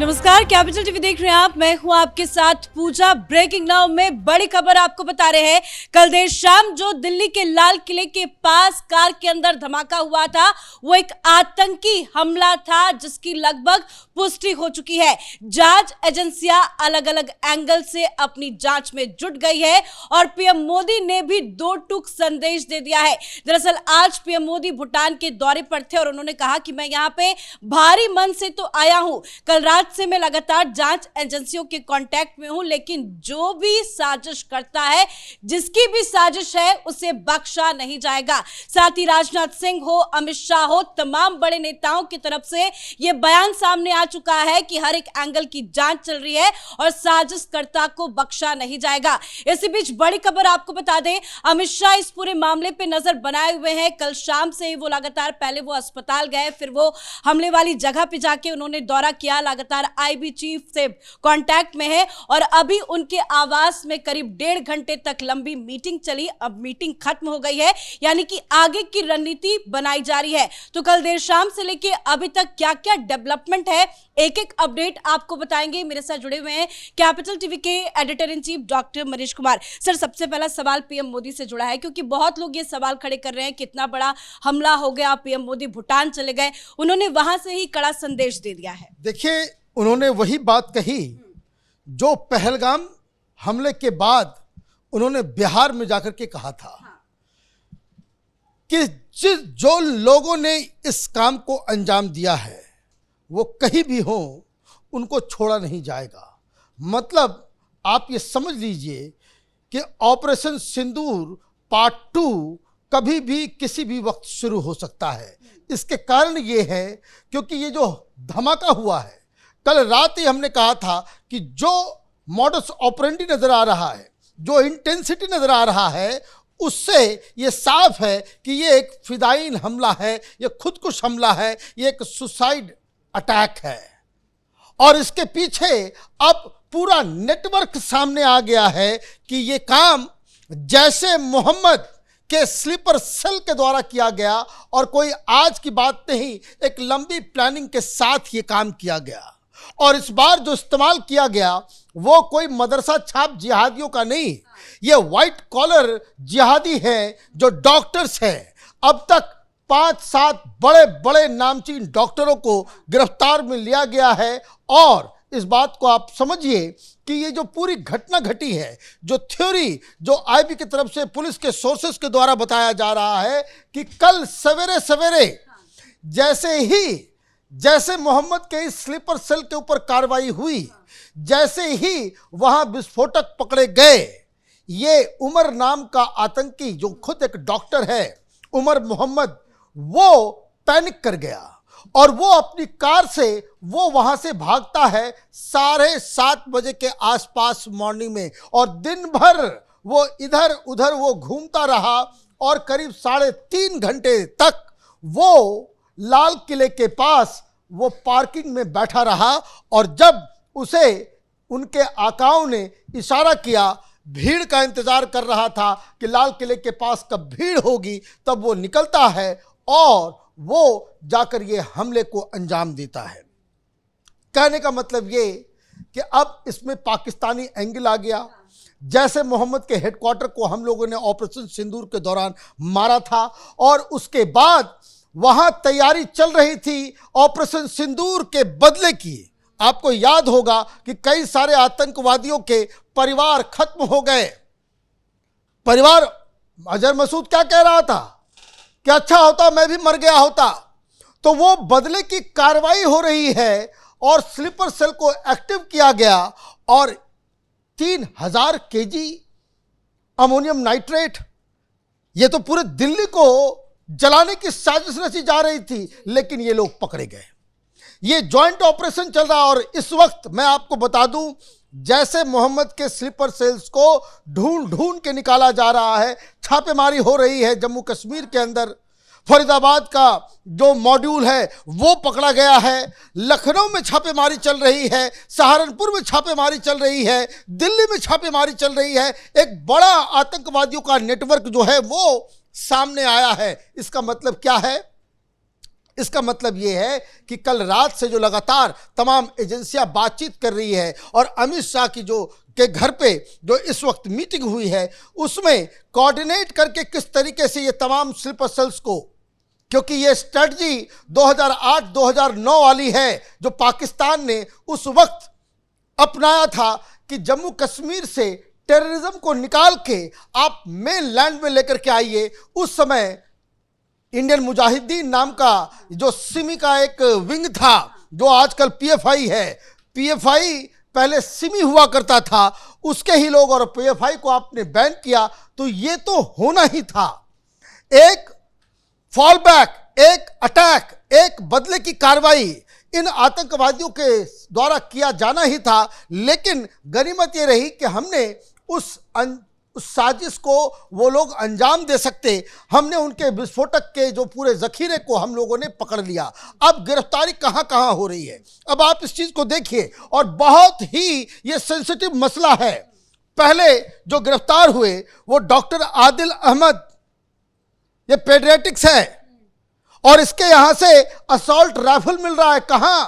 नमस्कार, capital TV देख रहे हैं आप। मैं हूं आपके साथ पूजा। ब्रेकिंग नाउ में बड़ी खबर आपको बता रहे हैं। कल देर शाम जो दिल्ली के लाल किले के पास कार के अंदर धमाका हुआ था, वो एक आतंकी हमला था जिसकी लगभग पुष्टि हो चुकी है। जांच एजेंसियां अलग अलग एंगल से अपनी जांच में जुट गई है और पीएम मोदी ने भी दो टूक संदेश दे दिया है। दरअसल आज पीएम मोदी भूटान के दौरे पर थे और उन्होंने कहा कि मैं यहाँ पे भारी मन से तो आया हूं, कल रात से मैं लगातार जांच एजेंसियों के कांटेक्ट में हूं, लेकिन जो भी साजिश करता है, जिसकी भी साजिश है, उसे बख्शा नहीं जाएगा। साथ ही राजनाथ सिंह हो, अमित शाह हो, तमाम बड़े नेताओं की तरफ से यह बयान सामने आ चुका है कि हर एक एंगल की जांच चल रही है और साजिशकर्ता को बख्शा नहीं जाएगा। इसी बीच बड़ी खबर आपको बता दें, अमित शाह इस पूरे मामले पे नजर बनाए हुए हैं। कल शाम से ही वो लगातार, पहले वो अस्पताल गए, फिर वो हमले वाली जगह पे जाके उन्होंने दौरा किया, लगातार आईबी चीफ से कांटेक्ट में है और अभी उनके आवास में करीब 1.5 घंटे तक लंबी मीटिंग चली। अब मीटिंग खत्म हो गई है, यानी कि आगे की रणनीति बनाई जा रही है। तो कल देर शाम से लेके अभी तक क्या क्या डेवलपमेंट है, एक एक अपडेट आपको बताएंगे। मेरे साथ जुड़े हुए हैं कैपिटल टीवी के editor in chief doctor Manish Kumar. Sir, सबसे पहला सवाल पीएम मोदी से जुड़ा है, क्योंकि बहुत लोग ये सवाल खड़े कर रहे हैं कितना बड़ा हमला हो गया, पीएम मोदी भूटान चले गए, उन्होंने वहां से ही कड़ा संदेश दे दिया है। देखिए, उन्होंने वही बात कही जो पहलगाम हमले के बाद उन्होंने बिहार में जाकर के कहा था कि जो लोगों ने इस काम को अंजाम दिया है वो कहीं भी हो, उनको छोड़ा नहीं जाएगा। मतलब आप ये समझ लीजिए कि ऑपरेशन सिंदूर पार्ट 2 कभी भी किसी भी वक्त शुरू हो सकता है। इसके कारण ये है क्योंकि ये जो धमाका हुआ है, कल रात ही हमने कहा था कि जो मॉडस ऑपरेंडी नजर आ रहा है, जो इंटेंसिटी नजर आ रहा है, उससे ये साफ है कि ये एक फिदायीन हमला है, ये खुदकुश हमला है, ये एक सुसाइड अटैक है। और इसके पीछे अब पूरा नेटवर्क सामने आ गया है कि ये काम जैसे मोहम्मद के स्लीपर सेल के द्वारा किया गया और कोई आज की बात नहीं, एक लंबी प्लानिंग के साथ ये काम किया गया। और इस बार जो इस्तेमाल किया गया वो कोई मदरसा छाप जिहादियों का नहीं, ये व्हाइट कॉलर जिहादी हैं जो डॉक्टर्स हैं। अब तक 5-7 बड़े बड़े नामचीन डॉक्टरों को गिरफ्तार में लिया गया है। और इस बात को आप समझिए कि ये जो पूरी घटना घटी है, जो थ्योरी जो आईबी की तरफ से पुलिस के सोर्सेस के द्वारा बताया जा रहा है कि कल सवेरे सवेरे जैसे मोहम्मद के इस स्लीपर सेल के ऊपर कार्रवाई हुई, जैसे ही वहां विस्फोटक पकड़े गए, ये उमर नाम का आतंकी जो खुद एक डॉक्टर है, उमर मोहम्मद, वो पैनिक कर गया और वो अपनी कार से वो वहां से भागता है 7:30 बजे के आसपास मॉर्निंग में, और दिन भर वो इधर उधर वो घूमता रहा और करीब 3.5 घंटे तक वो लाल किले के पास वो पार्किंग में बैठा रहा। और जब उसे उनके आकाओं ने इशारा किया, भीड़ का इंतजार कर रहा था कि लाल किले के पास कब भीड़ होगी, तब वो निकलता है और वो जाकर ये हमले को अंजाम देता है। कहने का मतलब ये कि अब इसमें पाकिस्तानी एंगल आ गया। जैसे मोहम्मद के हेडक्वार्टर को हम लोगों ने ऑपरेशन सिंदूर के दौरान मारा था और उसके बाद वहां तैयारी चल रही थी ऑपरेशन सिंदूर के बदले की। आपको याद होगा कि कई सारे आतंकवादियों के परिवार खत्म हो गए। परिवार, अजहर मसूद क्या कह रहा था कि अच्छा होता मैं भी मर गया होता। तो वो बदले की कार्रवाई हो रही है और स्लीपर सेल को एक्टिव किया गया और 3000 केजी अमोनियम नाइट्रेट, ये तो पूरे दिल्ली को जलाने की साजिश रची जा रही थी, लेकिन ये लोग पकड़े गए। ये जॉइंट ऑपरेशन चल रहा। और इस वक्त मैं आपको बता दूं, जैसे मोहम्मद के स्लीपर सेल्स को ढूंढ के निकाला जा रहा है, छापेमारी हो रही है जम्मू कश्मीर के अंदर। फरीदाबाद का जो मॉड्यूल है वो पकड़ा गया है, लखनऊ में छापेमारी चल रही है, सहारनपुर में छापेमारी चल रही है, दिल्ली में छापेमारी चल रही है। एक बड़ा आतंकवादियों का नेटवर्क जो है वो सामने आया है। इसका मतलब क्या है? इसका मतलब यह है कि कल रात से जो लगातार तमाम एजेंसियां बातचीत कर रही है और अमित शाह की जो के घर पे जो इस वक्त मीटिंग हुई है उसमें कोऑर्डिनेट करके किस तरीके से ये तमाम स्लीपर सेल्स को, क्योंकि ये स्ट्रेटजी 2008-2009 वाली है जो पाकिस्तान ने उस वक्त अपनाया था कि जम्मू कश्मीर से टेररिज्म को निकाल के आप मेन लैंड में लेकर के आइए। उस समय इंडियन मुजाहिदीन नाम का जो सिमी का एक विंग था जो आजकल पीएफआई है, पीएफआई पहले सिमी हुआ करता था, उसके ही लोग, और पीएफआई को आपने बैन किया तो ये तो होना ही था। एक फॉल बैक, एक अटैक, एक बदले की कार्रवाई इन आतंकवादियों के द्वारा किया जाना ही था, लेकिन गनीमत ये रही कि हमने उस साजिश को वो लोग अंजाम दे सकते। हमने उनके विस्फोटक के जो पूरे जखीरे को हम लोगों ने पकड़ लिया। अब गिरफ्तारी कहां कहां हो रही है, अब आप इस चीज को देखिए, और बहुत ही ये सेंसिटिव मसला है। पहले जो गिरफ्तार हुए वो डॉक्टर आदिल अहमद, ये पेडियाट्रिक्स है, और इसके यहां से असॉल्ट राइफल मिल रहा है। कहां?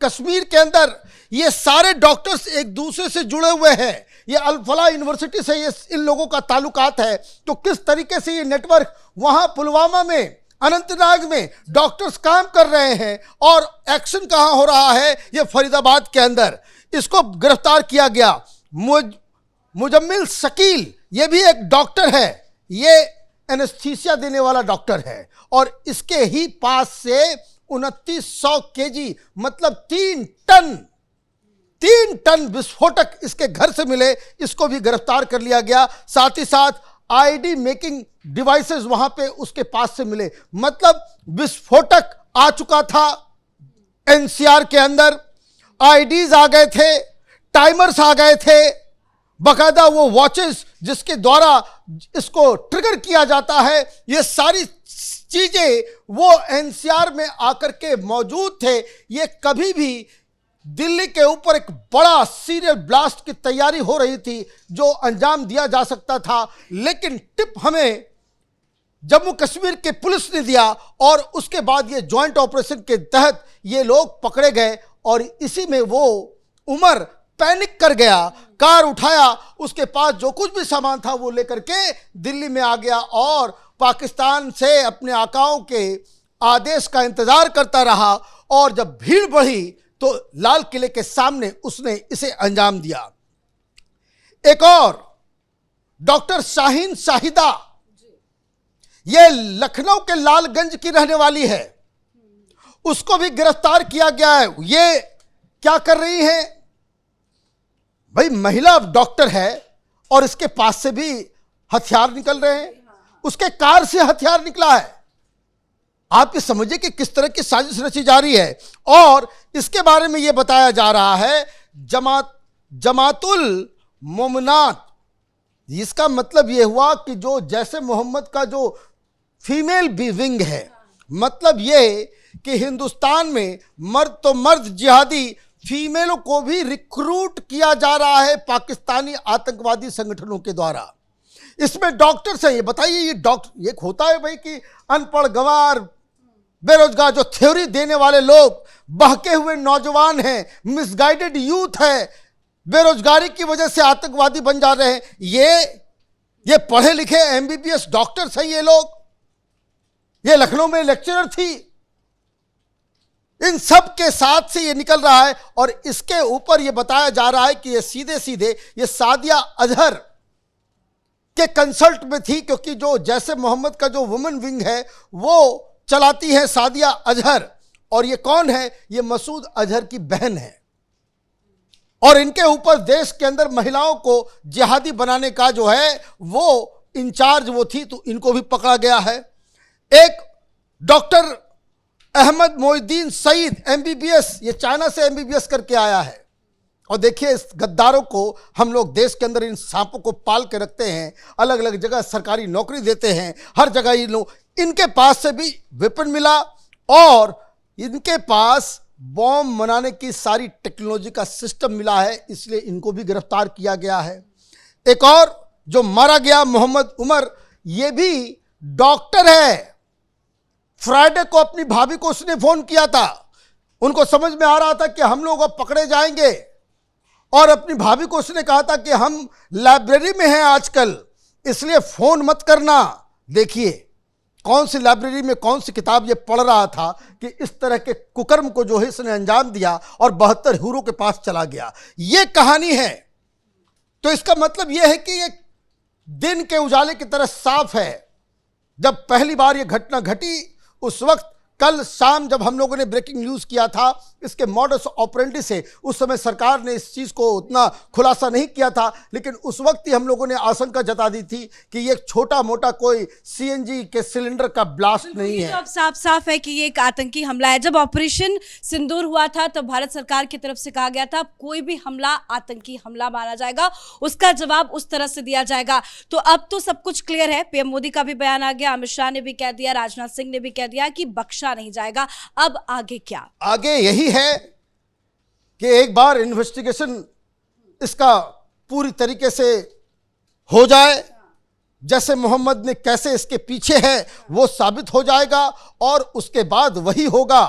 कश्मीर के अंदर। ये सारे डॉक्टर्स एक दूसरे से जुड़े हुए हैं, ये अल-फलाह यूनिवर्सिटी से ये इन लोगों का ताल्लुकात है। तो किस तरीके से ये नेटवर्क वहां पुलवामा में, अनंतनाग में डॉक्टर्स काम कर रहे हैं, और एक्शन कहां हो रहा है? ये फरीदाबाद के अंदर। इसको गिरफ्तार किया गया। मुजम्मिल शकील, ये भी एक डॉक्टर है, ये एनेस्थीसिया देने वाला डॉक्टर है, और इसके ही पास से 2900 केजी मतलब 3 टन विस्फोटक इसके घर से मिले, इसको भी गिरफ्तार कर लिया गया। साथ ही साथ आईडी मेकिंग डिवाइसेस वहां पे उसके पास से मिले, मतलब विस्फोटक आ चुका था एनसीआर के अंदर, आईडीज आ गए थे, टाइमर्स आ गए थे, बकायदा वो वॉचेस जिसके द्वारा इसको ट्रिगर किया जाता है, ये सारी चीजें वो एनसीआर में आकर के मौजूद थे। ये कभी भी दिल्ली के ऊपर एक बड़ा सीरियल ब्लास्ट की तैयारी हो रही थी जो अंजाम दिया जा सकता था, लेकिन टिप हमें जम्मू कश्मीर के पुलिस ने दिया, और उसके बाद ये जॉइंट ऑपरेशन के तहत ये लोग पकड़े गए। और इसी में वो उमर पैनिक कर गया, कार उठाया, उसके पास जो कुछ भी सामान था वो लेकर के दिल्ली में आ गया, और पाकिस्तान से अपने आकाओं के आदेश का इंतजार करता रहा। और जब भीड़ बढ़ी तो लाल किले के सामने उसने इसे अंजाम दिया। एक और डॉक्टर शाहीन शाहिदा, ये लखनऊ के लालगंज की रहने वाली है, उसको भी गिरफ्तार किया गया है। ये क्या कर रही है भाई? महिला डॉक्टर है और इसके पास से भी हथियार निकल रहे हैं, उसके कार से हथियार निकला है। आप ये समझिए कि किस तरह की साजिश रची जा रही है। और इसके बारे में यह बताया जा रहा है जमातुल मोमनात, इसका मतलब यह हुआ कि जो जैसे मोहम्मद का जो फीमेल भी विंग है, मतलब यह कि हिंदुस्तान में मर्द तो मर्द जिहादी, फीमेलों को भी रिक्रूट किया जा रहा है पाकिस्तानी आतंकवादी संगठनों के द्वारा। इसमें डॉक्टर्स हैं। ये बताइए, ये डॉक्टर एक होता है भाई कि अनपढ़ गंवार बेरोजगार, जो थ्योरी देने वाले लोग, बहके हुए नौजवान हैं, मिसगाइडेड यूथ है, बेरोजगारी की वजह से आतंकवादी बन जा रहे हैं। ये पढ़े लिखे एमबीबीएस डॉक्टर्स हैं ये लोग। ये लखनऊ में लेक्चरर थी। इन सब के साथ से ये निकल रहा है, और इसके ऊपर ये बताया जा रहा है कि ये सीधे सीधे ये सादिया अजहर के कंसल्ट में थी, क्योंकि जो जैसे मोहम्मद का जो वुमेन विंग है वो चलाती है सादिया अजहर। और ये कौन है? ये मसूद अजहर की बहन है, और इनके ऊपर देश के अंदर महिलाओं को जिहादी बनाने का जो है वो इंचार्ज वो थी, तो इनको भी पकड़ा गया है। एक डॉक्टर अहमद मोइद्दीन सईद एमबीबीएस, ये चाइना से एमबीबीएस करके आया है। और देखिए, इस गद्दारों को हम लोग देश के अंदर इन सांपों को पाल के रखते हैं, अलग अलग जगह सरकारी नौकरी देते हैं, हर जगह ये लोग, इनके पास से भी वेपन मिला, और इनके पास बॉम्ब बनाने की सारी टेक्नोलॉजी का सिस्टम मिला है, इसलिए इनको भी गिरफ्तार किया गया है। एक और जो मारा गया मोहम्मद उमर, ये भी डॉक्टर है, फ्राइडे को अपनी भाभी को उसने फोन किया था। उनको समझ में आ रहा था कि हम लोग अब पकड़े जाएंगे, और अपनी भाभी को उसने कहा था कि हम लाइब्रेरी में हैं आजकल, इसलिए फोन मत करना। देखिए कौन सी लाइब्रेरी में कौन सी किताब ये पढ़ रहा था कि इस तरह के कुकर्म को जो है इसने अंजाम दिया और 72 हीरो के पास चला गया। ये कहानी है। तो इसका मतलब यह है कि ये दिन के उजाले की तरह साफ है। जब पहली बार ये घटना घटी उस वक्त, कल शाम जब हम लोगों ने ब्रेकिंग न्यूज किया था इसके मॉडस ऑपरेंडी से, उस समय सरकार ने इस चीज को उतना खुलासा नहीं किया था, लेकिन उस वक्त ही हम लोगों ने आशंका जता दी थी कि ये छोटा मोटा कोई सीएनजी के सिलेंडर का ब्लास्ट नहीं है। तो अब साफ साफ है कि ये एक आतंकी हमला है। जब ऑपरेशन सिंदूर हुआ था तो भारत सरकार की तरफ से कहा गया था कोई भी हमला आतंकी हमला माना जाएगा, उसका जवाब उस तरह से दिया जाएगा। तो अब तो सब कुछ क्लियर है। पीएम मोदी का भी बयान आ गया, अमित शाह ने भी कह दिया, राजनाथ सिंह ने भी कह दिया कि बख्शा नहीं जाएगा। अब आगे क्या? आगे यही है कि एक बार इन्वेस्टिगेशन इसका पूरी तरीके से हो जाए, जैसे मोहम्मद ने कैसे इसके पीछे है वो साबित हो जाएगा, और उसके बाद वही होगा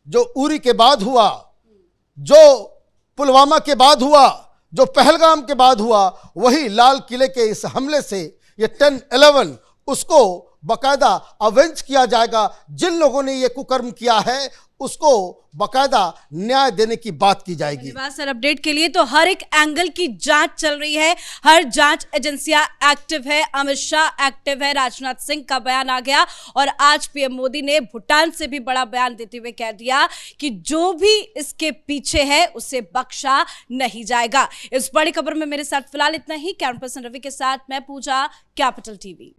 जो उरी के बाद हुआ, जो पुलवामा के बाद हुआ, जो पहलगाम के बाद हुआ, वही लाल किले के इस हमले से ये 10/11 उसको बकायदा अवेंज किया जाएगा। जिन लोगों ने ये कुकर्म किया है उसको बकायदा न्याय देने की बात की जाएगी। धन्यवाद सर अपडेट के लिए। तो हर एक एंगल की जांच चल रही है, हर जांच एजेंसियां एक्टिव है, अमित शाह एक्टिव है, राजनाथ सिंह का बयान आ गया, और आज पीएम मोदी ने भूटान से भी बड़ा बयान देते हुए कह दिया कि जो भी इसके पीछे है उसे बख्शा नहीं जाएगा। इस बड़ी खबर में मेरे साथ फिलहाल इतना ही। कैमरा पर्सन रवि के साथ मैं पूजा, कैपिटल टीवी।